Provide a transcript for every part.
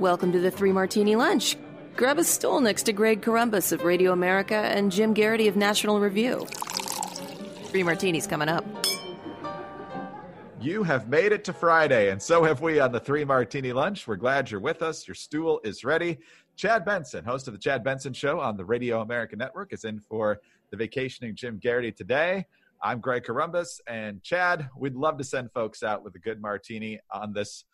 Welcome to the Three Martini Lunch. Grab a stool next to Greg Corombos of Radio America and Jim Geraghty of National Review. Three Martinis coming up. You have made it to Friday, and so have we on the Three Martini Lunch. We're glad you're with us. Your stool is ready. Chad Benson, host of the Chad Benson Show on the Radio America Network, is in for the vacationing Jim Geraghty today. I'm Greg Corombos, and Chad, we'd love to send folks out with a good martini on this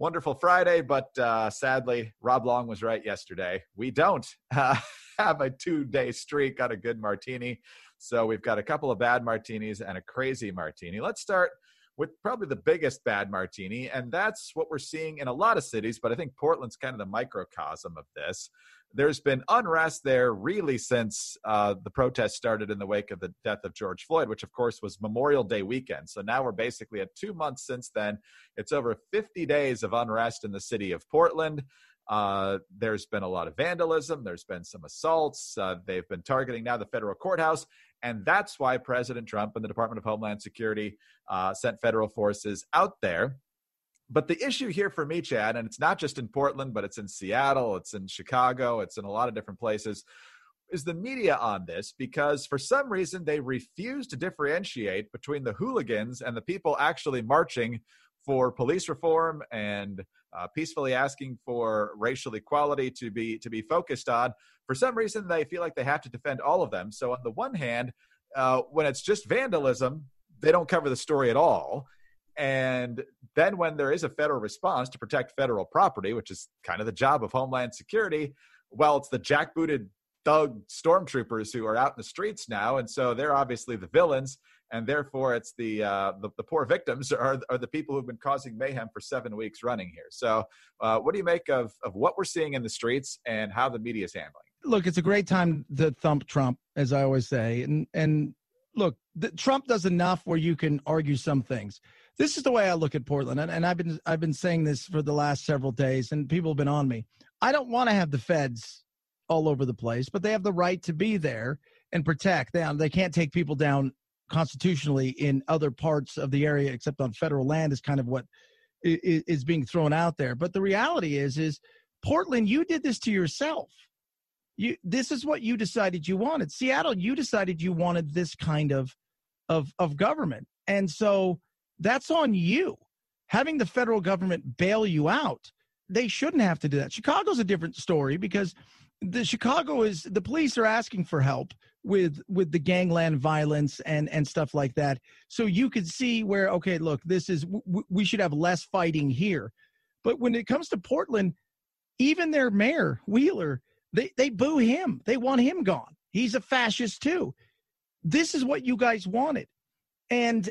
wonderful Friday, but sadly, Rob Long was right yesterday. We don't have a 2-day streak on a good martini, so we've got a couple of bad martinis and a crazy martini. Let's start with probably the biggest bad martini, and that's what we're seeing in a lot of cities, but I think Portland's kind of the microcosm of this. There's been unrest there really since the protests started in the wake of the death of George Floyd, which, of course, was Memorial Day weekend. So now we're basically at 2 months since then. It's over 50 days of unrest in the city of Portland. There's been a lot of vandalism. There's been some assaults. They've been targeting now the federal courthouse. And that's why President Trump and the Department of Homeland Security sent federal forces out there. But the issue here for me, Chad, and it's not just in Portland, but it's in Seattle, it's in Chicago, it's in a lot of different places, is the media on this, because for some reason they refuse to differentiate between the hooligans and the people actually marching for police reform and peacefully asking for racial equality to be focused on. For some reason, they feel like they have to defend all of them. So on the one hand, when it's just vandalism, they don't cover the story at all. And then when there is a federal response to protect federal property, which is kind of the job of Homeland Security, well, it's the jackbooted thug stormtroopers who are out in the streets now. And so they're obviously the villains. And therefore, it's the poor victims are the people who've been causing mayhem for 7 weeks running here. So what do you make of what we're seeing in the streets and how the media is handling it? Look, it's a great time to thump Trump, as I always say. And look, Trump does enough where you can argue some things. This is the way I look at Portland, and I've been saying this for the last several days, and people have been on me. I don't want to have the feds all over the place, but they have the right to be there and protect them. They can't take people down constitutionally in other parts of the area except on federal land is kind of what is being thrown out there. But the reality is Portland, you did this to yourself. This is what you decided you wanted. Seattle, you decided you wanted this kind of government. And so that's on you. Having the federal government bail you out, they shouldn't have to do that. Chicago's a different story because the police are asking for help with the gangland violence and stuff like that. So you could see where, okay, look, we should have less fighting here. But when it comes to Portland, even their mayor, Wheeler, they boo him. They want him gone. He's a fascist too. This is what you guys wanted. And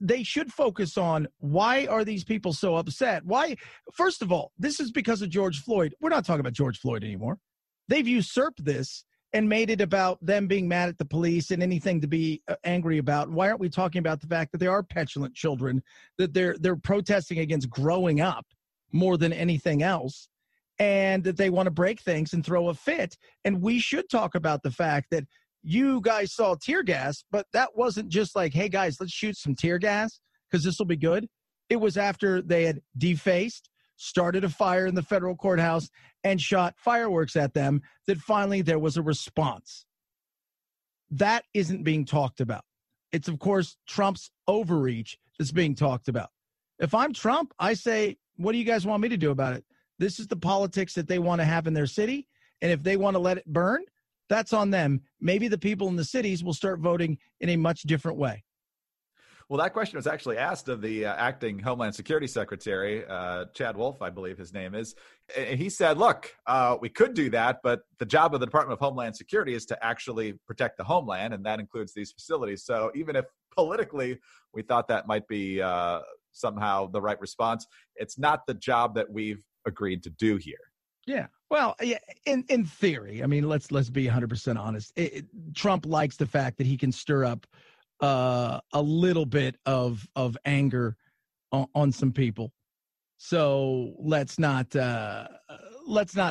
they should focus on why are these people so upset? Why? First of all, this is because of George Floyd. We're not talking about George Floyd anymore. They've usurped this and made it about them being mad at the police and anything to be angry about. Why aren't we talking about the fact that they are petulant children, that they're protesting against growing up more than anything else, and that they want to break things and throw a fit? And we should talk about the fact that you guys saw tear gas, but that wasn't just like, hey, guys, let's shoot some tear gas because this will be good. It was after they had defaced, started a fire in the federal courthouse, and shot fireworks at them that finally there was a response. That isn't being talked about. It's, of course, Trump's overreach that's being talked about. If I'm Trump, I say, what do you guys want me to do about it? This is the politics that they want to have in their city, and if they want to let it burn, that's on them. Maybe the people in the cities will start voting in a much different way. Well, that question was actually asked of the acting Homeland Security Secretary, Chad Wolf, I believe his name is. And he said, look, we could do that, but the job of the Department of Homeland Security is to actually protect the homeland, and that includes these facilities. So even if politically we thought that might be somehow the right response, it's not the job that we've agreed to do here. Yeah. Well, yeah, in theory, I mean, let's be 100% honest. Trump likes the fact that he can stir up a little bit of anger on some people. So let's not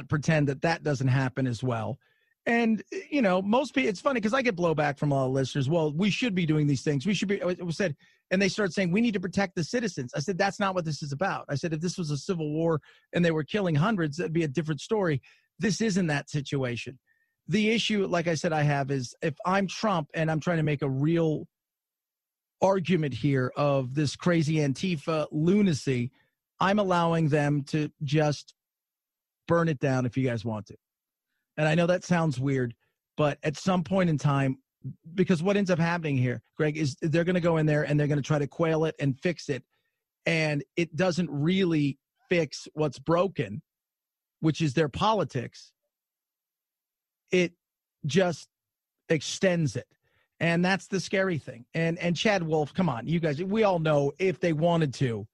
pretend that doesn't happen as well. And, most people, it's funny because I get blowback from a lot of listeners. Well, we should be doing these things. We should be, it was said, and they start saying, we need to protect the citizens. I said, that's not what this is about. I said, if this was a civil war and they were killing hundreds, that'd be a different story. This isn't that situation. The issue, like I said, I have is if I'm Trump and I'm trying to make a real argument here of this crazy Antifa lunacy, I'm allowing them to just burn it down if you guys want to. And I know that sounds weird, but at some point in time, because what ends up happening here, Greg, is they're going to go in there and they're going to try to quail it and fix it. And it doesn't really fix what's broken, which is their politics. It just extends it. And that's the scary thing. And Chad Wolf, come on, you guys, we all know if they wanted to,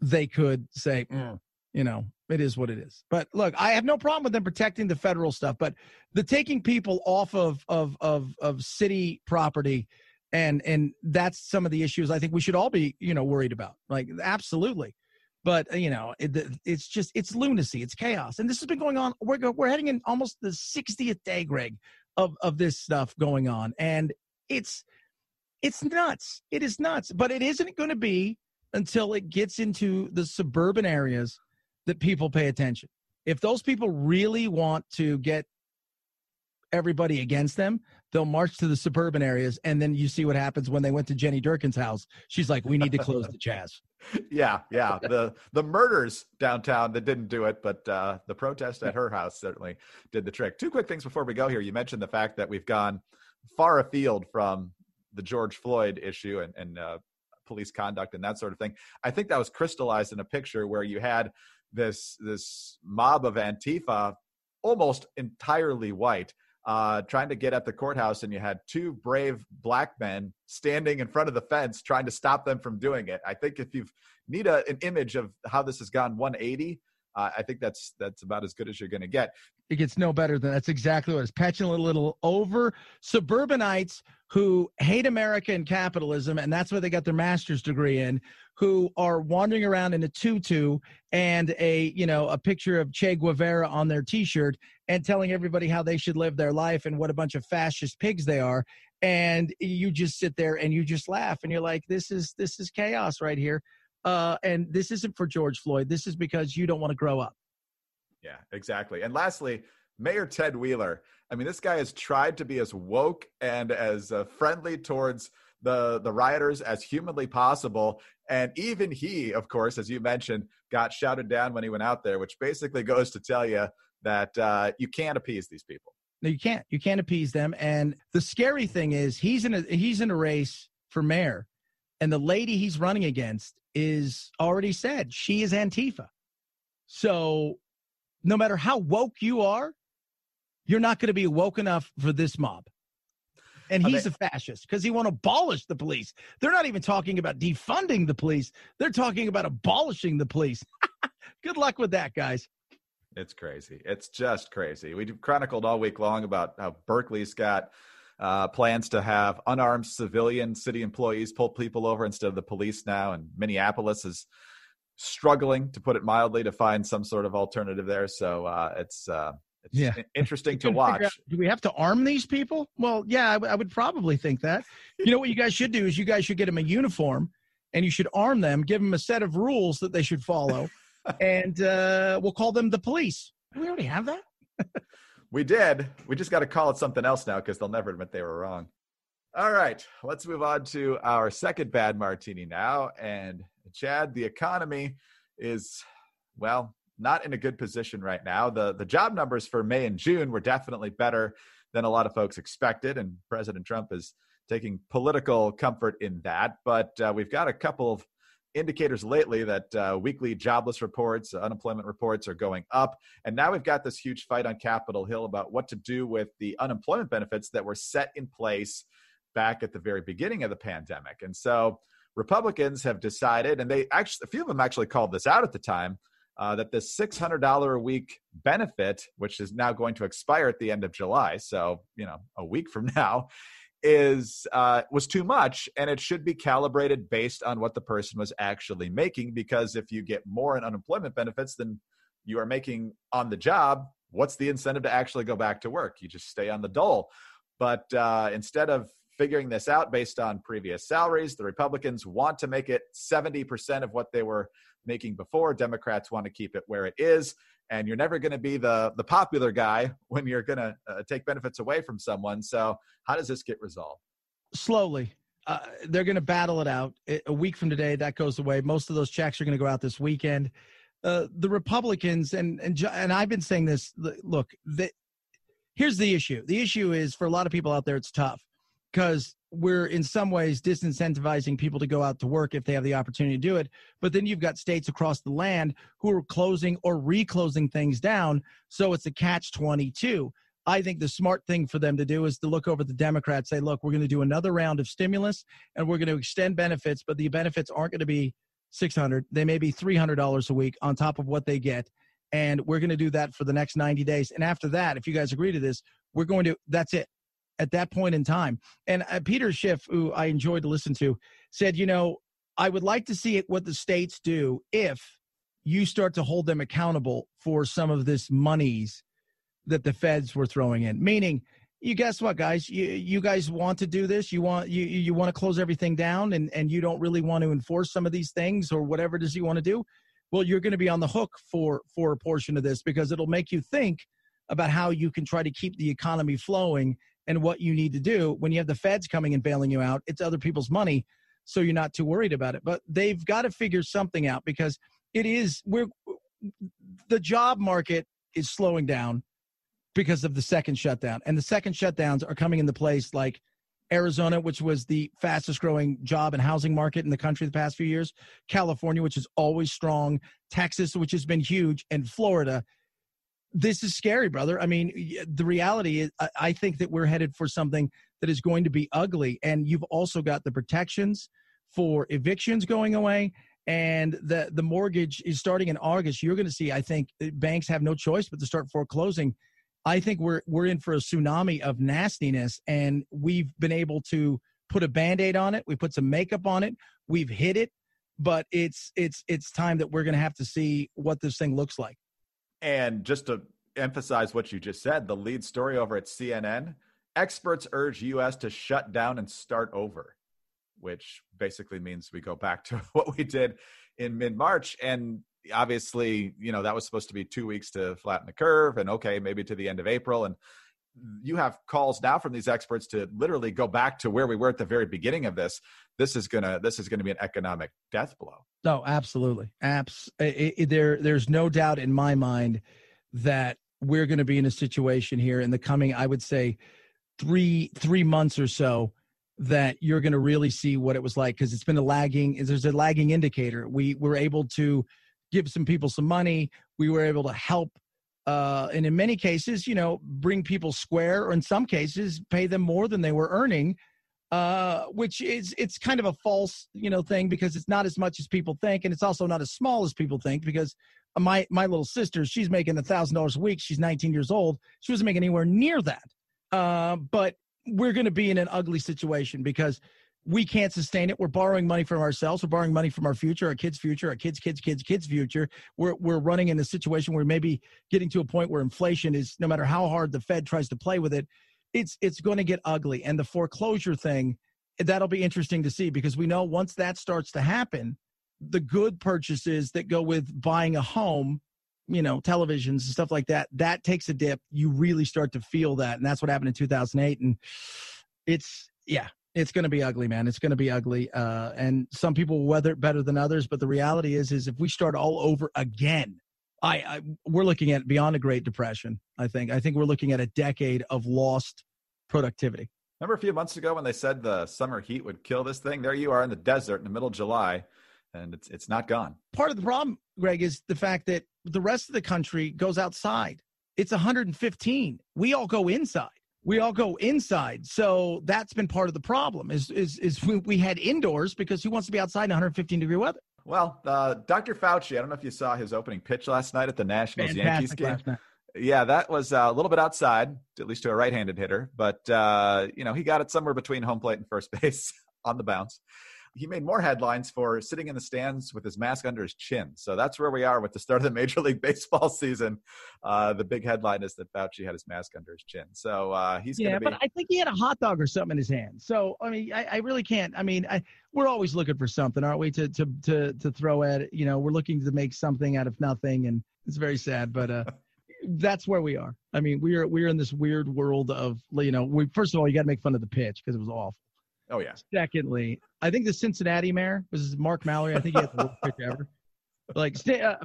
they could say, it is what it is. But look, I have no problem with them protecting the federal stuff, but the taking people off of city property, and that's some of the issues I think we should all be, worried about. Like, absolutely. But, it's lunacy. It's chaos. And this has been going on. We're heading in almost the 60th day, Greg, of this stuff going on. And it's nuts. It is nuts. But it isn't going to be until it gets into the suburban areas that people pay attention. If those people really want to get everybody against them, they'll march to the suburban areas, and then you see what happens when they went to Jenny Durkin's house. She's like, we need to close the Jazz. Yeah. The murders downtown that didn't do it, but the protest at her house certainly did the trick. Two quick things before we go here. You mentioned the fact that we've gone far afield from the George Floyd issue and police conduct and that sort of thing. I think that was crystallized in a picture where you had this mob of Antifa, almost entirely white, trying to get at the courthouse, and you had two brave black men standing in front of the fence trying to stop them from doing it. I think if you need an image of how this has gone 180, I think that's about as good as you're going to get. It gets no better than that's exactly what it's petulant little over suburbanites who hate America and capitalism, and that's what they got their master's degree in, who are wandering around in a tutu and a picture of Che Guevara on their T-shirt and telling everybody how they should live their life and what a bunch of fascist pigs they are. And you just sit there and you just laugh and you're like, this is chaos right here. And this isn't for George Floyd. This is because you don't want to grow up. Yeah, exactly. And lastly, Mayor Ted Wheeler. I mean, this guy has tried to be as woke and as friendly towards the rioters as humanly possible. And even he, of course, as you mentioned, got shouted down when he went out there, which basically goes to tell you that you can't appease these people. No, you can't. You can't appease them. And the scary thing is he's in a race for mayor, and the lady he's running against is already said she is Antifa. So no matter how woke you are, you're not going to be woke enough for this mob. And he's a fascist because he won't abolish the police. They're not even talking about defunding the police. They're talking about abolishing the police. Good luck with that, guys. It's crazy. It's just crazy. We chronicled all week long about how Berkeley's got plans to have unarmed civilian city employees pull people over instead of the police now. And Minneapolis is struggling, to put it mildly, to find some sort of alternative there. So it's interesting to watch. Do we have to arm these people? Well, yeah, I would probably think that. You know what you guys should do is you guys should get them a uniform and you should arm them, give them a set of rules that they should follow, and we'll call them the police. Do we already have that? We did. We just got to call it something else now because they'll never admit they were wrong. All right, let's move on to our second bad martini now. And Chad, the economy is, well, not in a good position right now. The job numbers for May and June were definitely better than a lot of folks expected, and President Trump is taking political comfort in that. But we've got a couple of indicators lately that weekly jobless reports, unemployment reports are going up. And now we've got this huge fight on Capitol Hill about what to do with the unemployment benefits that were set in place back at the very beginning of the pandemic. And so Republicans have decided, and a few of them actually called this out at the time, that the $600 a week benefit, which is now going to expire at the end of July, so a week from now, was too much, and it should be calibrated based on what the person was actually making. Because if you get more in unemployment benefits than you are making on the job, what's the incentive to actually go back to work? You just stay on the dole. But instead of figuring this out based on previous salaries, the Republicans want to make it 70% of what they were making before. Democrats want to keep it where it is. And you're never going to be the popular guy when you're going to take benefits away from someone. So how does this get resolved? Slowly. They're going to battle it out. A week from today, that goes away. Most of those checks are going to go out this weekend. The Republicans, and I've been saying this, look, here's the issue. The issue is, for a lot of people out there, it's tough because we're in some ways disincentivizing people to go out to work if they have the opportunity to do it. But then you've got states across the land who are closing or reclosing things down. So it's a catch-22. I think the smart thing for them to do is to look over the Democrats, say, look, we're going to do another round of stimulus and we're going to extend benefits, but the benefits aren't going to be $600. They may be $300 a week on top of what they get. And we're going to do that for the next 90 days. And after that, if you guys agree to this, that's it at that point in time. And Peter Schiff, who I enjoyed to listen to, said, I would like to see what the states do if you start to hold them accountable for some of this monies that the feds were throwing in. Meaning, you guess what, guys? You guys want to do this? You want to close everything down and you don't really want to enforce some of these things or whatever it is you want to do? Well, you're going to be on the hook for a portion of this because it'll make you think about how you can try to keep the economy flowing and what you need to do. When you have the feds coming and bailing you out, it's other people's money, so you're not too worried about it. But they've got to figure something out because the job market is slowing down because of the second shutdown. And the second shutdowns are coming into place like Arizona, which was the fastest growing job and housing market in the country the past few years, California, which is always strong, Texas, which has been huge, and Florida. This is scary, brother. I mean, the reality is I think that we're headed for something that is going to be ugly. And you've also got the protections for evictions going away. And the mortgage is starting in August. You're going to see, I think, banks have no choice but to start foreclosing. I think we're in for a tsunami of nastiness, and we've been able to put a Band-Aid on it. We put some makeup on it. We've hit it, but it's time that we're going to have to see what this thing looks like. And just to emphasize what you just said, the lead story over at CNN, experts urge U.S. to shut down and start over, which basically means we go back to what we did in mid-March. And obviously, that was supposed to be 2 weeks to flatten the curve and okay, maybe to the end of April. And you have calls now from these experts to literally go back to where we were at the very beginning of this. This is gonna be an economic death blow. No, absolutely. There's no doubt in my mind that we're going to be in a situation here in the coming, I would say, three months or so, that you're going to really see what it was like, because there's a lagging indicator. We were able to give some people some money. We were able to help, and in many cases, bring people square, or in some cases, pay them more than they were earning, which it's kind of a false, thing, because it's not as much as people think, and it's also not as small as people think, because my little sister, she's making $1,000 a week. She's 19 years old. She wasn't making anywhere near that. But we're going to be in an ugly situation because we can't sustain it. We're borrowing money from ourselves. We're borrowing money from our future, our kids' future, our kids' future. We're running in a situation where maybe getting to a point where inflation is, no matter how hard the Fed tries to play with it, it's going to get ugly. And the foreclosure thing, that'll be interesting to see, because we know once that starts to happen, the good purchases that go with buying a home, televisions and stuff like that, that takes a dip. You really start to feel that. And that's what happened in 2008. And it's going to be ugly, man. It's going to be ugly. And some people will weather it better than others. But the reality is if we start all over again, we're looking at beyond a Great Depression. I think we're looking at a decade of lost productivity. Remember a few months ago when they said the summer heat would kill this thing? There you are in the desert in the middle of July, and it's not gone. Part of the problem, Greg, is the fact that the rest of the country goes outside. It's 115. We all go inside. So that's been part of the problem is we had indoors, because who wants to be outside in 115-degree weather? Well, Dr. Fauci, I don't know if you saw his opening pitch last night at the Nationals-Yankees game. Yeah, that was a little bit outside, at least to a right-handed hitter. But, he got it somewhere between home plate and first base on the bounce. he made more headlines for sitting in the stands with his mask under his chin. So that's where we are with the start of the Major League Baseball season. The big headline is that Fauci had his mask under his chin. So he's going to be. But I think he had a hot dog or something in his hand. So, I mean, I really can't. I mean, we're always looking for something, aren't we, to throw at it. You know, we're looking to make something out of nothing, and it's very sad, but that's where we are. I mean, we're in this weird world of, you know, first of all, you got to make fun of the pitch because it was awful. Oh, yeah. Secondly, I think the Cincinnati mayor was Mark Mallory. I think he had the worst pitch ever. Like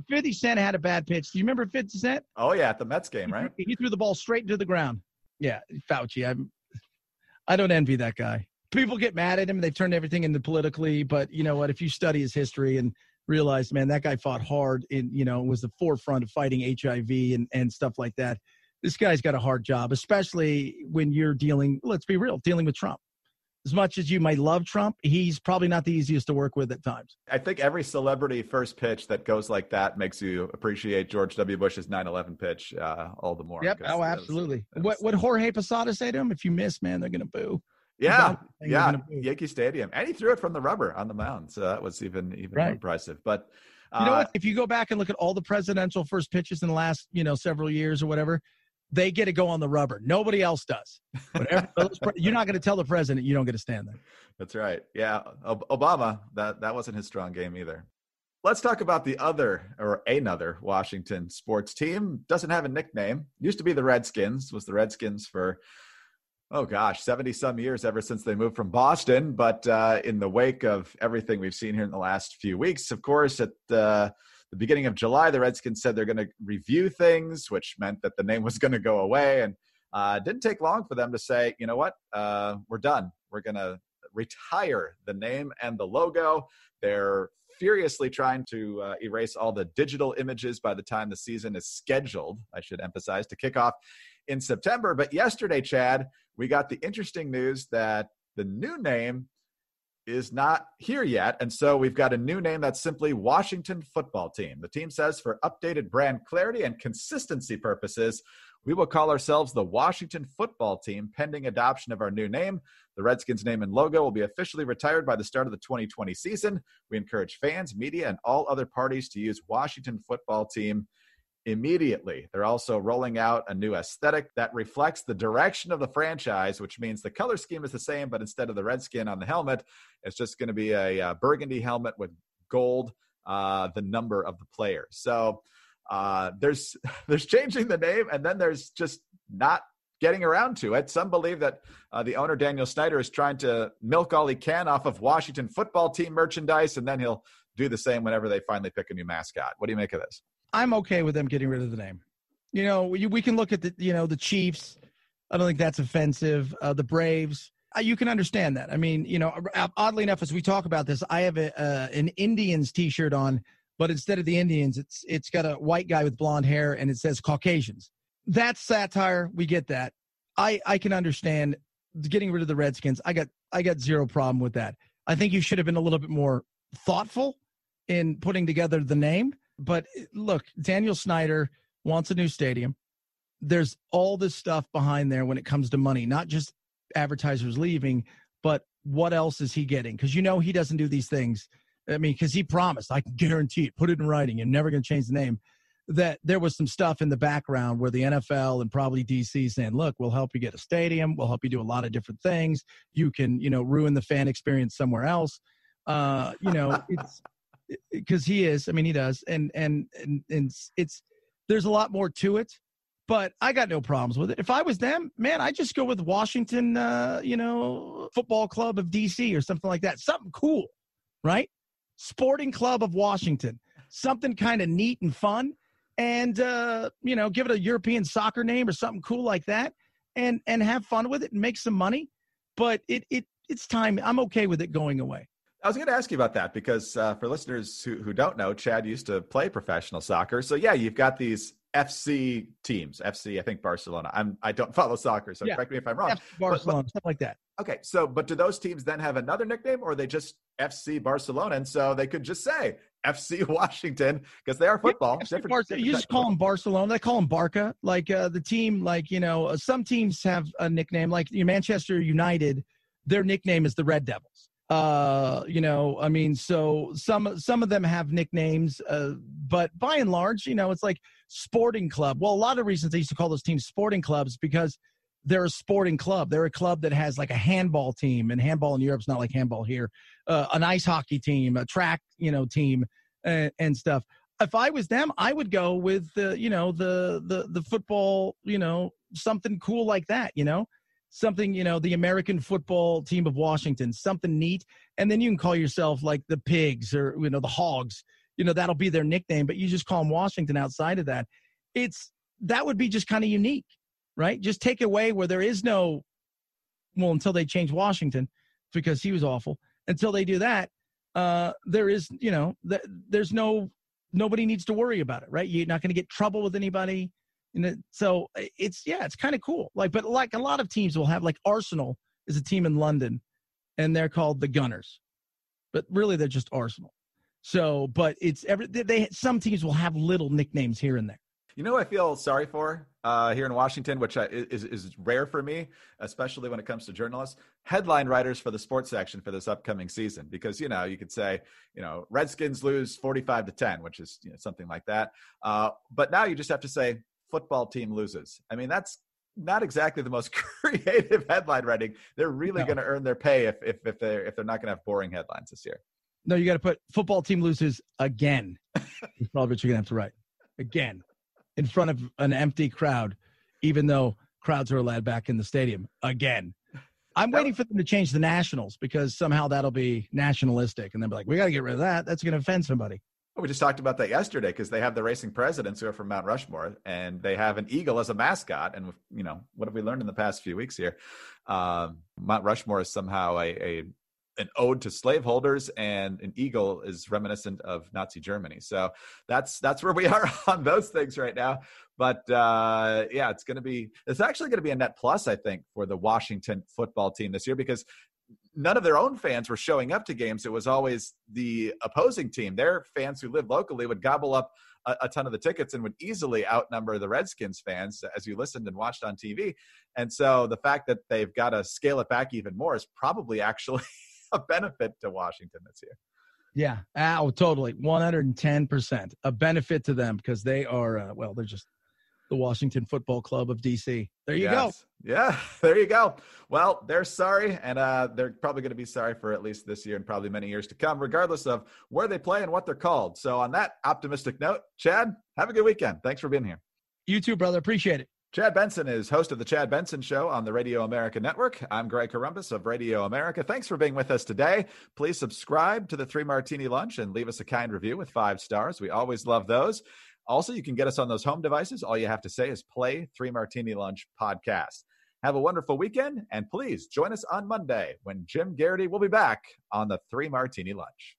50 Cent had a bad pitch. Do you remember 50 Cent? Oh, yeah, at the Mets game, right? He threw the ball straight into the ground. Yeah, Fauci. I don't envy that guy. People get mad at him. They've turned everything into politically. But you know what? If you study his history and realize, man, that guy fought hard and, you know, was the forefront of fighting HIV and stuff like that. This guy's got a hard job, especially when you're dealing, let's be real, dealing with Trump. As much as you might love Trump, he's probably not the easiest to work with at times. I think every celebrity first pitch that goes like that makes you appreciate George W. Bush's 9/11 pitch all the more. Yep. Oh, absolutely. What Jorge Posada say to him? If you miss, man, they're going to boo. Yeah. Yankee Stadium. And he threw it from the rubber on the mound. So that was even more impressive. But you know what? If you go back and look at all the presidential first pitches in the last, several years or whatever, they get to go on the rubber. Nobody else does. You're not going to tell the president you don't get to stand there. That's right. Yeah. Obama, that wasn't his strong game either. Let's talk about another Washington sports team. Doesn't have a nickname. Used to be the Redskins. Was the Redskins for, 70-some years, ever since they moved from Boston. But in the wake of everything we've seen here in the last few weeks, of course, at the beginning of July, the Redskins said they're going to review things, which meant that the name was going to go away. And it didn't take long for them to say, you know what, we're done. We're going to retire the name and the logo. They're furiously trying to erase all the digital images by the time the season is scheduled, I should emphasize, to kick off in September. But yesterday, Chad, we got the interesting news that the new name is not here yet. And so we've got a new name that's simply Washington Football Team. The team says for updated brand clarity and consistency purposes, we will call ourselves the Washington Football Team pending adoption of our new name. The Redskins name and logo will be officially retired by the start of the 2020 season. We encourage fans, media, and all other parties to use Washington Football Team immediately. They're also rolling out a new aesthetic that reflects the direction of the franchise, which means the color scheme is the same, but instead of the redskin on the helmet, it's just going to be a burgundy helmet with gold, the number of the player. So there's changing the name, and then there's just not getting around to it. Some believe that the owner, Daniel Snyder, is trying to milk all he can off of Washington Football Team merchandise, and then he'll do the same whenever they finally pick a new mascot. What do you make of this? I'm okay with them getting rid of the name. We can look at the Chiefs. I don't think that's offensive. The Braves. You can understand that. I mean, oddly enough, as we talk about this, I have an Indians T-shirt on, but instead of the Indians, it's got a white guy with blonde hair, and it says Caucasians. That's satire. We get that. I can understand getting rid of the Redskins. I got zero problem with that. I think you should have been a little bit more thoughtful in putting together the name. But look, Daniel Snyder wants a new stadium. There's all this stuff behind there when it comes to money, not just advertisers leaving, but what else is he getting? Because he doesn't do these things. I mean, because he promised, I can guarantee it, put it in writing, you're never going to change the name, that there was some stuff in the background where the NFL and probably DC saying, look, we'll help you get a stadium. We'll help you do a lot of different things. You can, ruin the fan experience somewhere else. It's because he does. And it's, there's a lot more to it, but I got no problems with it. If I was them, man, I'd just go with Washington, Football Club of DC or something like that. Something cool, right? Sporting Club of Washington, something kind of neat and fun. And, give it a European soccer name or something cool like that and have fun with it and make some money. But it's time. I'm okay with it going away. I was going to ask you about that because for listeners who don't know, Chad used to play professional soccer. So, yeah, you've got these FC teams. FC, I think Barcelona. I don't follow soccer, so correct me if I'm wrong. Barcelona, stuff like that. Okay, so but do those teams then have another nickname, or are they just FC Barcelona? And so they could just say FC Washington because they are football. You just call them Barcelona. They call them Barca. Like the team, some teams have a nickname. Like Manchester United, their nickname is the Red Devils. I mean, so some of them have nicknames, but by and large, it's like sporting club. Well, a lot of reasons they used to call those teams sporting clubs because they're a sporting club. They're a club that has like a handball team, and handball in Europe's not like handball here. An ice hockey team, a track, team, and stuff. If I was them, I would go with the football, something cool like that, something, the American football team of Washington, something neat. And then you can call yourself like the Pigs or, the Hogs, that'll be their nickname, but you just call them Washington outside of that. That would be just kind of unique, right? Just take away where there is no, until they change Washington because he was awful. Until they do that, there is, there's nobody needs to worry about it, right? You're not going to get trouble with anybody. So it's kind of cool. But a lot of teams will have, like Arsenal is a team in London and they're called the Gunners, but really they're just Arsenal. So, but some teams will have little nicknames here and there. I feel sorry for here in Washington, which is rare for me, especially when it comes to journalists, headline writers for the sports section for this upcoming season, because, you could say, Redskins lose 45-10, which is something like that. But now you just have to say football team loses. I mean, that's not exactly the most creative headline writing. They're really going to earn their pay if they're not going to have boring headlines this year. No, you got to put football team loses again. That's probably what you're going to have to write. Again. In front of an empty crowd, even though crowds are allowed back in the stadium again. I'm waiting for them to change the Nationals because somehow that'll be nationalistic. And they'll be like, we got to get rid of that. That's going to offend somebody. We just talked about that yesterday because they have the racing presidents who are from Mount Rushmore, and they have an eagle as a mascot. And, what have we learned in the past few weeks here? Mount Rushmore is somehow an ode to slaveholders, and an eagle is reminiscent of Nazi Germany. So that's where we are on those things right now. But it's actually going to be a net plus, I think, for the Washington football team this year, because none of their own fans were showing up to games. It was always the opposing team. Their fans who live locally would gobble up a ton of the tickets and would easily outnumber the Redskins fans as you listened and watched on TV. And so the fact that they've got to scale it back even more is probably actually a benefit to Washington this year. Yeah. Oh, totally. 110%. A benefit to them because they are, they're just the Washington Football Club of D.C. There you go. Yeah, there you go. Well, they're sorry, and they're probably going to be sorry for at least this year and probably many years to come, regardless of where they play and what they're called. So on that optimistic note, Chad, have a good weekend. Thanks for being here. You too, brother. Appreciate it. Chad Benson is host of the Chad Benson Show on the Radio America Network. I'm Greg Corombos of Radio America. Thanks for being with us today. Please subscribe to the 3 Martini Lunch and leave us a kind review with 5 stars. We always love those. Also, you can get us on those home devices. All you have to say is play 3 Martini Lunch podcast. Have a wonderful weekend, and please join us on Monday when Jim Geraghty will be back on the 3 Martini Lunch.